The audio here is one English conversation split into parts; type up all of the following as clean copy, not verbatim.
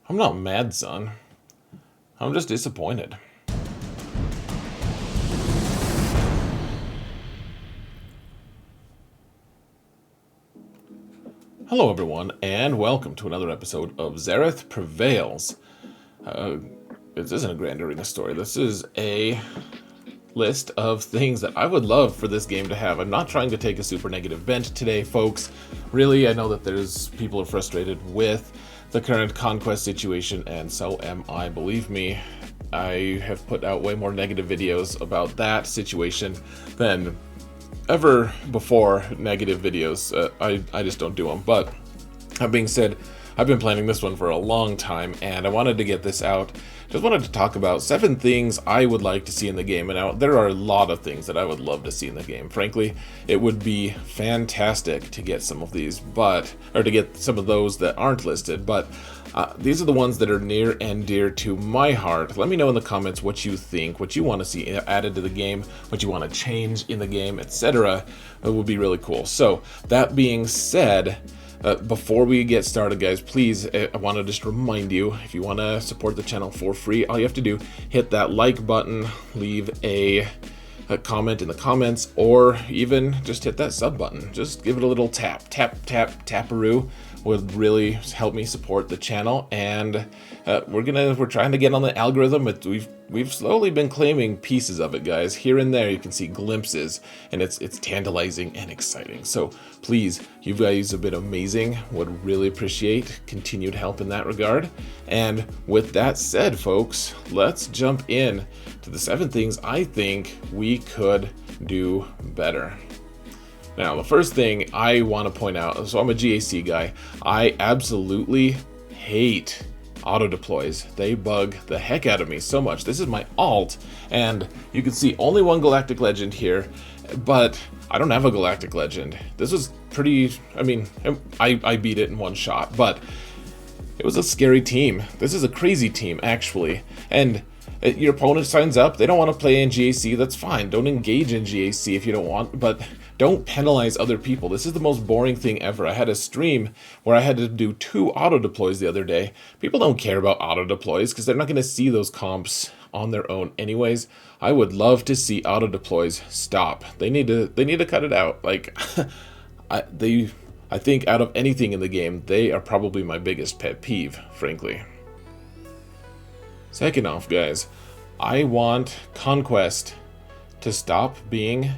I'm not mad, son. I'm just disappointed. Hello, everyone, and welcome to another episode of Zareth Prevails. Uh, this isn't a Grand Arena story. This is a list of things that I would love for this game to have. I'm not trying to take a super negative bent today, folks. Really, I know that there's people are frustrated with the current Conquest situation, and so am I. Believe me, I have put out way more negative videos about that situation than ever before. Negative videos. I just don't do them. But that being said, I've been planning this one for a long time, and I wanted to get this out. Just wanted to talk about 7 things I would like to see in the game. And now, there are a lot of things that I would love to see in the game. Frankly, it would be fantastic to get some of these, or to get some of those that aren't listed. But these are the ones that are near and dear to my heart. Let me know in the comments what you think, what you want to see added to the game, what you want to change in the game, etc. It would be really cool. So, that being said, before we get started, guys, please, I want to just remind you, if you want to support the channel for free, all you have to do, hit that like button, leave a comment in the comments, or even just hit that sub button. Just give it a little tap, taparoo. Would really help me support the channel, and we're trying to get on the algorithm. But we've slowly been claiming pieces of it, guys. Here and there, you can see glimpses, and it's tantalizing and exciting. So please, you guys have been amazing. Would really appreciate continued help in that regard. And with that said, folks, let's jump in to the 7 things I think we could do better. Now, the first thing I want to point out, so I'm a GAC guy, I absolutely hate auto deploys. They bug the heck out of me so much. This is my alt, and you can see only one Galactic Legend here, but I don't have a Galactic Legend. This was pretty, I beat it in one shot, but it was a scary team. This is a crazy team, actually, and your opponent signs up, they don't want to play in GAC, that's fine. Don't engage in GAC if you don't want, but don't penalize other people. This is the most boring thing ever. I had a stream where I had to do 2 auto deploys the other day. People don't care about auto deploys because they're not going to see those comps on their own anyways. I would love to see auto deploys stop. They need to cut it out. Like I think out of anything in the game, they are probably my biggest pet peeve, frankly. Second off, guys, I want Conquest to stop being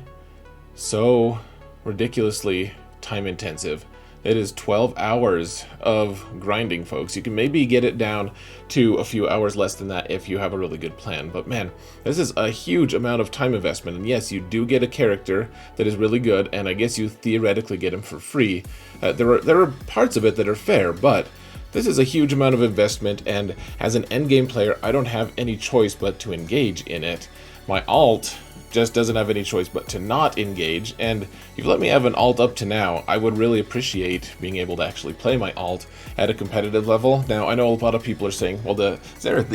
so ridiculously time intensive. It is 12 hours of grinding, folks. You can maybe get it down to a few hours less than that if you have a really good plan. But man, this is a huge amount of time investment. And yes, you do get a character that is really good, and I guess you theoretically get him for free. There are parts of it that are fair, but this is a huge amount of investment, and as an endgame player, I don't have any choice but to engage in it. My alt just doesn't have any choice but to not engage, and if you've let me have an alt up to now, I would really appreciate being able to actually play my alt at a competitive level. Now, I know a lot of people are saying, well, the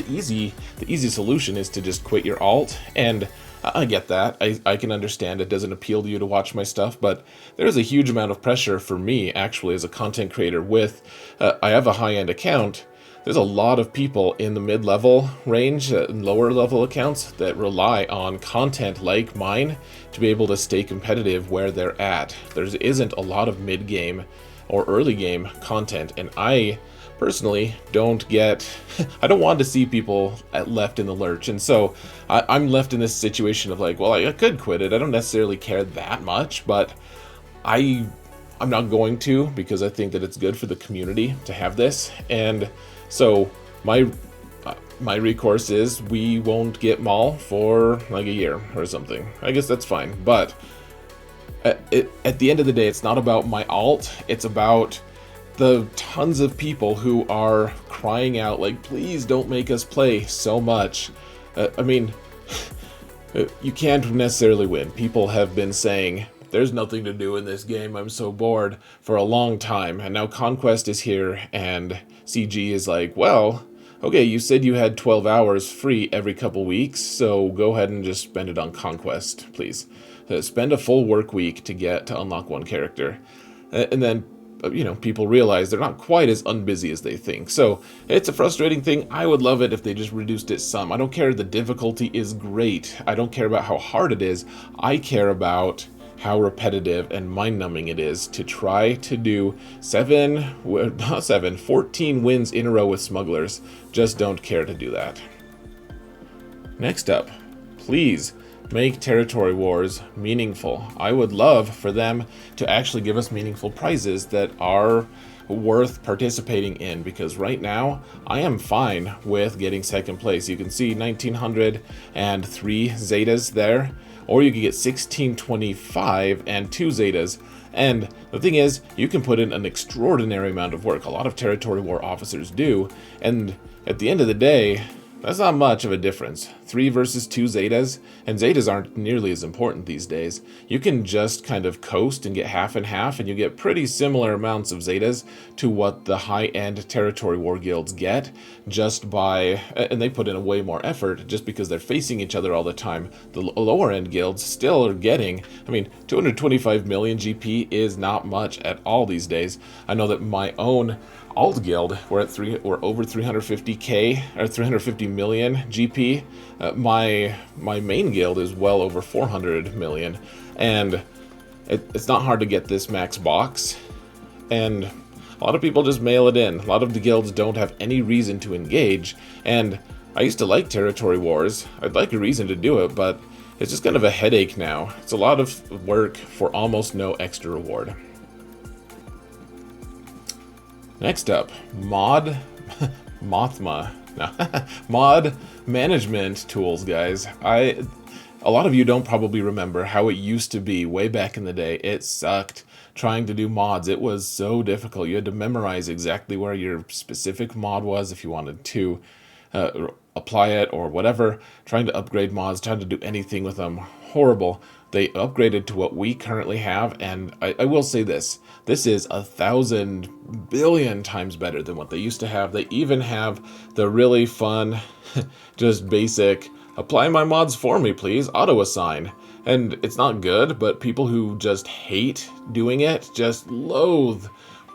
easy solution is to just quit your alt, and I get that. I can understand it doesn't appeal to you to watch my stuff, but there's a huge amount of pressure for me, actually, as a content creator with, I have a high-end account. There's a lot of people in the mid-level range, lower-level accounts, that rely on content like mine to be able to stay competitive where they're at. There isn't a lot of mid-game or early-game content, and I personally don't I don't want to see people left in the lurch, and so I'm left in this situation of like, well, I could quit it. I don't necessarily care that much, but I'm not going to, because I think that it's good for the community to have this. And so my recourse is we won't get Maul for like a year or something. I guess that's fine, but at the end of the day, it's not about my alt, it's about the tons of people who are crying out like, please don't make us play so much. You can't necessarily win. People have been saying, there's nothing to do in this game, I'm so bored, for a long time, and now Conquest is here, and CG is like, well, okay, you said you had 12 hours free every couple weeks, so go ahead and just spend it on Conquest, please. Spend a full work week to unlock one character. And then people realize they're not quite as unbusy as they think. So it's a frustrating thing. I would love it if they just reduced it some. I don't care. The difficulty is great. I don't care about how hard it is. I care about how repetitive and mind-numbing it is to try to do 14 wins in a row with smugglers. Just don't care to do that. Next up, please make territory wars meaningful. I would love for them to actually give us meaningful prizes that are worth participating in, because right now I am fine with getting second place. You can see 1903 zetas there, or you can get 1625 and 2 zetas. And the thing is, you can put in an extraordinary amount of work. A lot of territory war officers do, and at the end of the day, that's not much of a difference. 3 versus 2 zetas, and zetas aren't nearly as important these days. You can just kind of coast and get half and half, and you get pretty similar amounts of zetas to what the high-end territory war guilds get, just by, and they put in a way more effort just because they're facing each other all the time. The lower-end guilds still are getting, 225 million GP is not much at all these days. I know that my own alt guild, we're over 350k or 350 million GP. My main guild is well over 400 million, and it's not hard to get this max box, and a lot of people just mail it in. A lot of the guilds don't have any reason to engage, and I used to like territory wars. I'd like a reason to do it, but it's just kind of a headache now. It's a lot of work for almost no extra reward. Next up, mod management tools, guys. A lot of you don't probably remember how it used to be way back in the day. It sucked trying to do mods. It was so difficult. You had to memorize exactly where your specific mod was if you wanted to apply it or whatever. Trying to upgrade mods, trying to do anything with them, horrible. They upgraded to what we currently have, and I will say this. This is 1,000 billion times better than what they used to have. They even have the really fun, just basic, apply my mods for me, please, auto-assign. And it's not good, but people who just hate doing it, just loathe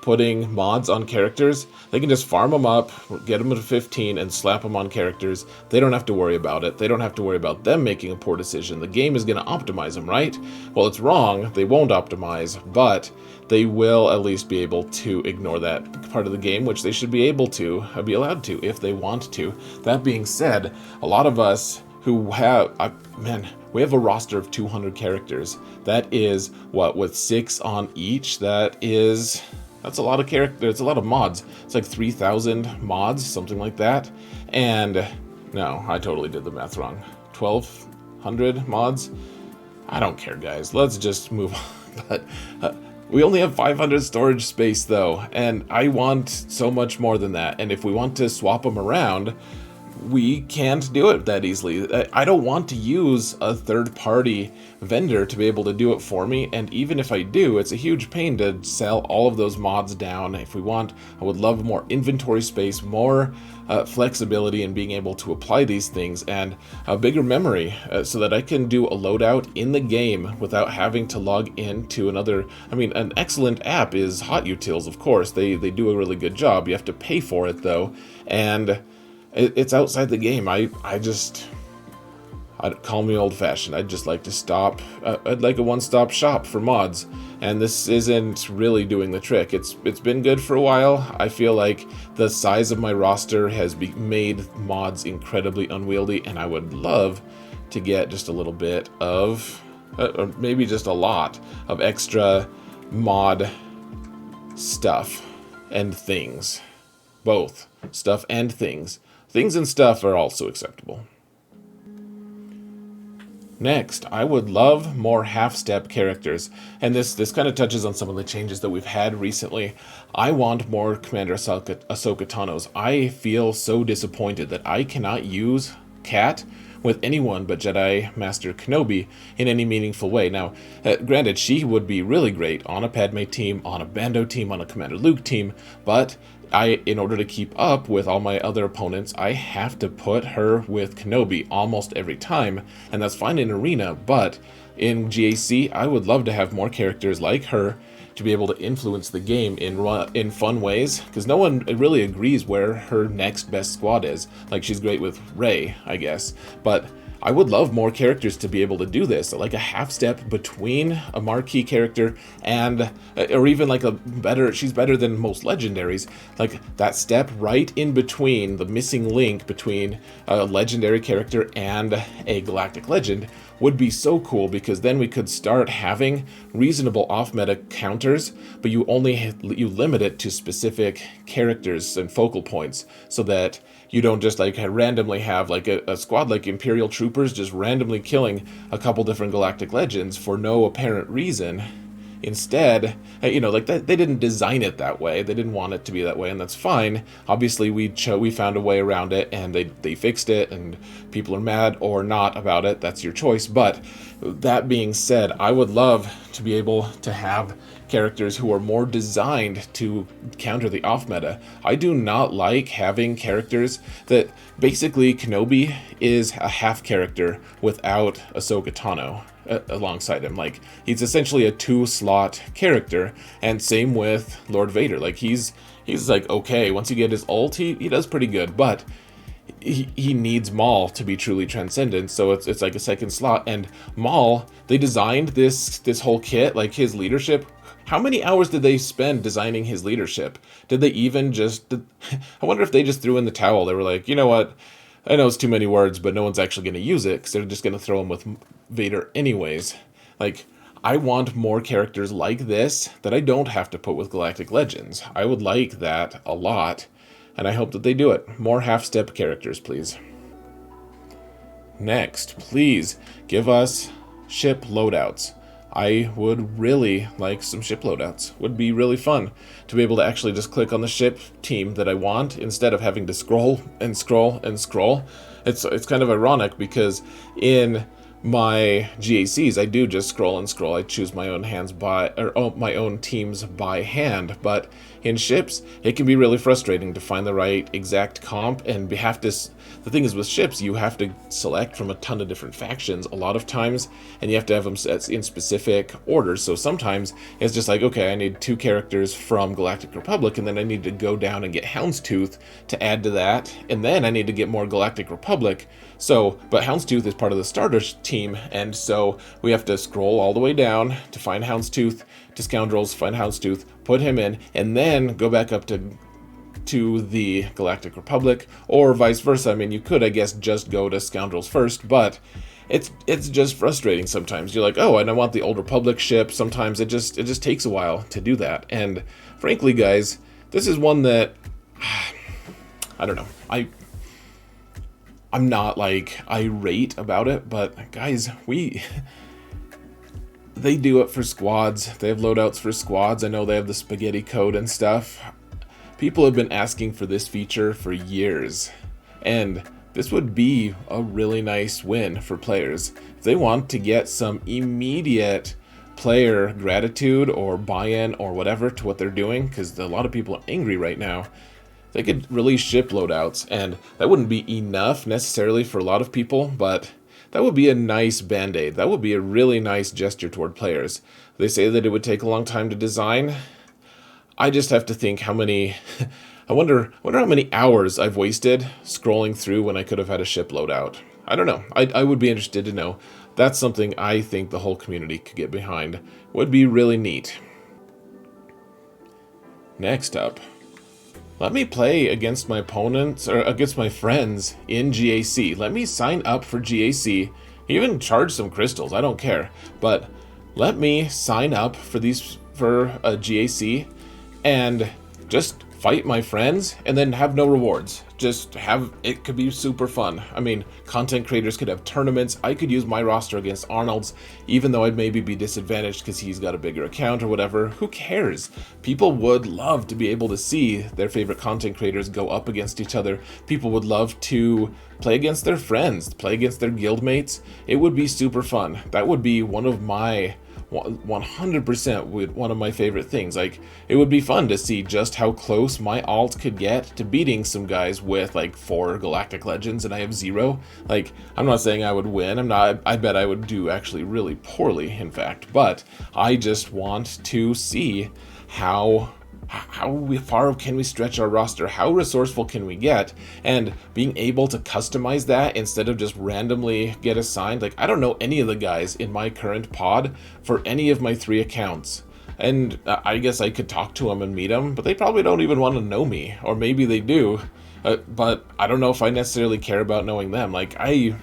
putting mods on characters, they can just farm them up, get them to 15, and slap them on characters. They don't have to worry about it. They don't have to worry about them making a poor decision. The game is going to optimize them, right? Well, it's wrong. They won't optimize, but they will at least be able to ignore that part of the game, which they should be able to, be allowed to, if they want to. That being said, a lot of us who have, we have a roster of 200 characters. That is, what, with 6 on each, that's a lot of characters. It's a lot of mods. It's like 3,000 mods, something like that. And no, I totally did the math wrong. 1,200 mods? I don't care, guys. Let's just move on. But we only have 500 storage space, though, and I want so much more than that. And if we want to swap them around, we can't do it that easily. I don't want to use a third-party vendor to be able to do it for me, and even if I do, it's a huge pain to sell all of those mods down. If we want, I would love more inventory space, more flexibility in being able to apply these things, and a bigger memory so that I can do a loadout in the game without having to log into another. An excellent app is Hot Utils, of course. They do a really good job. You have to pay for it, though, and it's outside the game. I'd call me old-fashioned. I'd just like to stop. I'd like a one-stop shop for mods, and this isn't really doing the trick. It's been good for a while. I feel like the size of my roster has made mods incredibly unwieldy, and I would love to get just a little bit of, or maybe just a lot of extra mod stuff and things. Both stuff and things. Things and stuff are also acceptable. Next, I would love more half-step characters, and this kind of touches on some of the changes that we've had recently. I want more Commander Ahsoka Tano's. I feel so disappointed that I cannot use Cat with anyone but Jedi Master Kenobi in any meaningful way. Now, granted, she would be really great on a Padme team, on a Bando team, on a Commander Luke team, but in order to keep up with all my other opponents, I have to put her with Kenobi almost every time, and that's fine in Arena, but in GAC, I would love to have more characters like her to be able to influence the game in fun ways, because no one really agrees where her next best squad is. Like, she's great with Rey, I guess, but I would love more characters to be able to do this, like a half step between a marquee character and, or even like she's better than most legendaries, like that step right in between, the missing link between a legendary character and a galactic legend would be so cool, because then we could start having reasonable off-meta counters, but you limit it to specific characters and focal points, so that you don't just like randomly have like a squad like Imperial Troopers just randomly killing a couple different galactic legends for no apparent reason. Instead, like that, they didn't design it that way. They didn't want it to be that way, and that's fine. Obviously, we found a way around it, and they fixed it, and people are mad or not about it. That's your choice. But that being said, I would love to be able to have characters who are more designed to counter the off-meta. I do not like having characters that basically Kenobi is a half character without Ahsoka Tano alongside him. Like, he's essentially a 2-slot character, and same with Lord Vader. Like, he's like, okay, once you get his ult, he does pretty good, but he needs Maul to be truly transcendent, so it's like a second slot. And Maul, they designed this whole kit, like his leadership. How many hours did they spend designing his leadership? Did they even I wonder if they just threw in the towel. They were like, you know what, I know it's too many words, but no one's actually going to use it, because they're just going to throw him with Vader anyways. Like, I want more characters like this that I don't have to put with Galactic Legends. I would like that a lot, and I hope that they do it. More half-step characters, please. Next, please give us ship loadouts. I would really like some ship loadouts. Would be really fun to be able to actually just click on the ship team that I want instead of having to scroll and scroll and scroll. It's kind of ironic, because in my GACs I do just scroll and scroll. I choose my own my own teams by hand, but in ships it can be really frustrating to find the right exact comp, and the thing is, with ships you have to select from a ton of different factions a lot of times, and you have to have them set in specific orders. So sometimes it's just like, okay, I need 2 characters from Galactic Republic, and then I need to go down and get Houndstooth to add to that, and then I need to get more Galactic Republic. So, but Houndstooth is part of the starter team, and so we have to scroll all the way down to find Houndstooth, to Scoundrels, find Houndstooth, put him in, and then go back up to the Galactic Republic, or vice versa. I mean, you could, I guess, just go to Scoundrels first, but it's just frustrating sometimes. You're like, oh, and I want the Old Republic ship. Sometimes it just takes a while to do that. And frankly, guys, this is one that I don't know. I'm not like irate about it, but guys, they do it for squads. They have loadouts for squads. I know they have the spaghetti code and stuff. People have been asking for this feature for years, and this would be a really nice win for players. If they want to get some immediate player gratitude or buy-in or whatever to what they're doing, because a lot of people are angry right now, they could release ship loadouts, and that wouldn't be enough necessarily for a lot of people, but that would be a nice band-aid. That would be a really nice gesture toward players. They say that it would take a long time to design. I just have to think how many... I wonder how many hours I've wasted scrolling through when I could have had a ship loadout. I don't know. I would be interested to know. That's something I think the whole community could get behind. Would be really neat. Next up, let me play against my opponents, or against my friends in GAC. Let me sign up for GAC. Even charge some crystals, I don't care. But let me sign up for a GAC and just fight my friends and then have no rewards. It could be super fun. I mean, content creators could have tournaments. I could use my roster against Arnold's, even though I'd maybe be disadvantaged because he's got a bigger account or whatever. Who cares? People would love to be able to see their favorite content creators go up against each other. People would love to play against their friends, play against their guildmates. It would be super fun. That would be one of my 100% one of my favorite things. Like, it would be fun to see just how close my alt could get to beating some guys with like 4 Galactic Legends and I have 0. Like, I'm not saying I would win. I bet I would do actually really poorly, in fact. But I just want to see how far can we stretch our roster, how resourceful can we get, and being able to customize that instead of just randomly get assigned. Like, I don't know any of the guys in my current pod for any of my 3 accounts, and I guess I could talk to them and meet them, but they probably don't even want to know me, or maybe they do, but I don't know if I necessarily care about knowing them. Like, I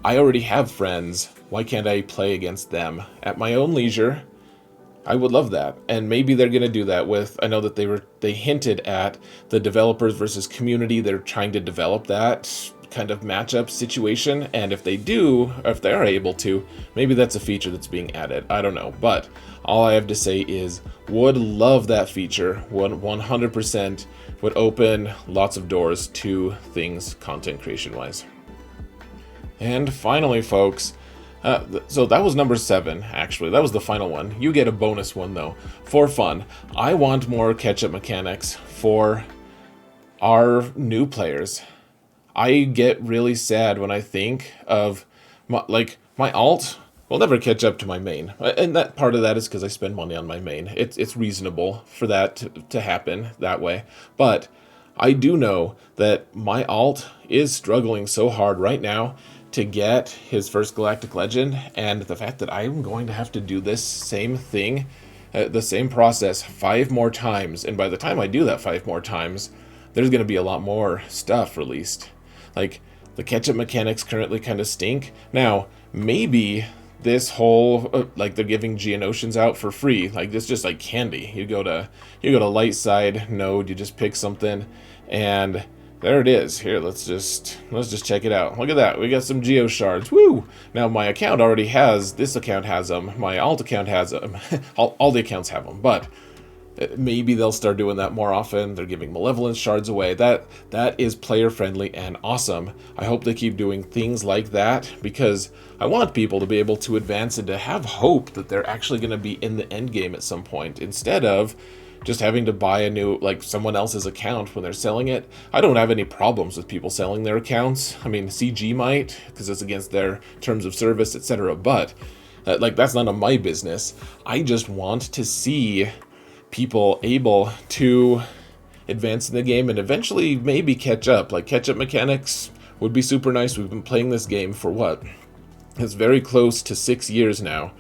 already have friends. Why can't I play against them at my own leisure? I would love that, and maybe they're going to do that with, I know that they hinted at the developers versus community. They're trying to develop that kind of matchup situation, and if they do, or if they are able to, maybe that's a feature that's being added. I don't know, but all I have to say is, would love that feature. 100% would open lots of doors to things content creation wise. And finally, folks, so that was number 7, actually. That was the final one. You get a bonus one, though, for fun. I want more catch-up mechanics for our new players. I get really sad when I think of, my alt will never catch up to my main. And that part of that is because I spend money on my main. It's reasonable for that to happen that way. But I do know that my alt is struggling so hard right now to get his first Galactic Legend, and the fact that I'm going to have to do this same thing, the same process 5 more times, and by the time I do that 5 more times, there's going to be a lot more stuff released. Like, the catch-up mechanics currently kind of stink. Now, maybe this whole, like, they're giving Geonosians out for free, like, it's just like candy. You go to light side node, you just pick something, and there it is. Here, let's just check it out. Look at that. We got some Geo Shards. Woo! Now, my account already has, this account has them. My alt account has them. all the accounts have them. But maybe they'll start doing that more often. They're giving Malevolence Shards away. That is player-friendly and awesome. I hope they keep doing things like that, because I want people to be able to advance and to have hope that they're actually going to be in the end game at some point, instead of just having to buy a new, like, someone else's account when they're selling it. I don't have any problems with people selling their accounts. I mean, CG might, because it's against their terms of service, etc. But, like, that's none of my business. I just want to see people able to advance in the game and eventually maybe catch up. Like, catch-up mechanics would be super nice. We've been playing this game for what? It's very close to 6 years now.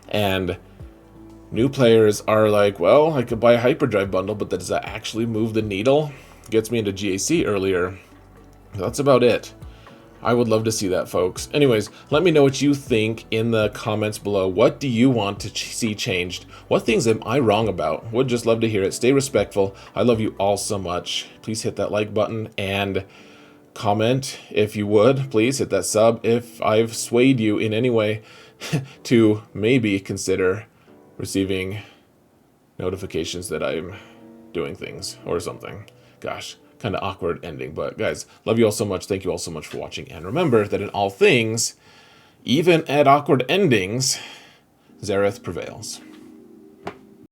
And new players are like, well, I could buy a hyperdrive bundle, but does that actually move the needle? Gets me into GAC earlier. That's about it. I would love to see that, folks. Anyways, let me know what you think in the comments below. What do you want to see changed? What things am I wrong about? Would just love to hear it. Stay respectful. I love you all so much. Please hit that like button and comment if you would. Please hit that sub if I've swayed you in any way to maybe consider receiving notifications that I'm doing things or something. Gosh, kind of awkward ending, but guys, love you all so much. Thank you all so much for watching, and remember that in all things, even at awkward endings, Xerath prevails.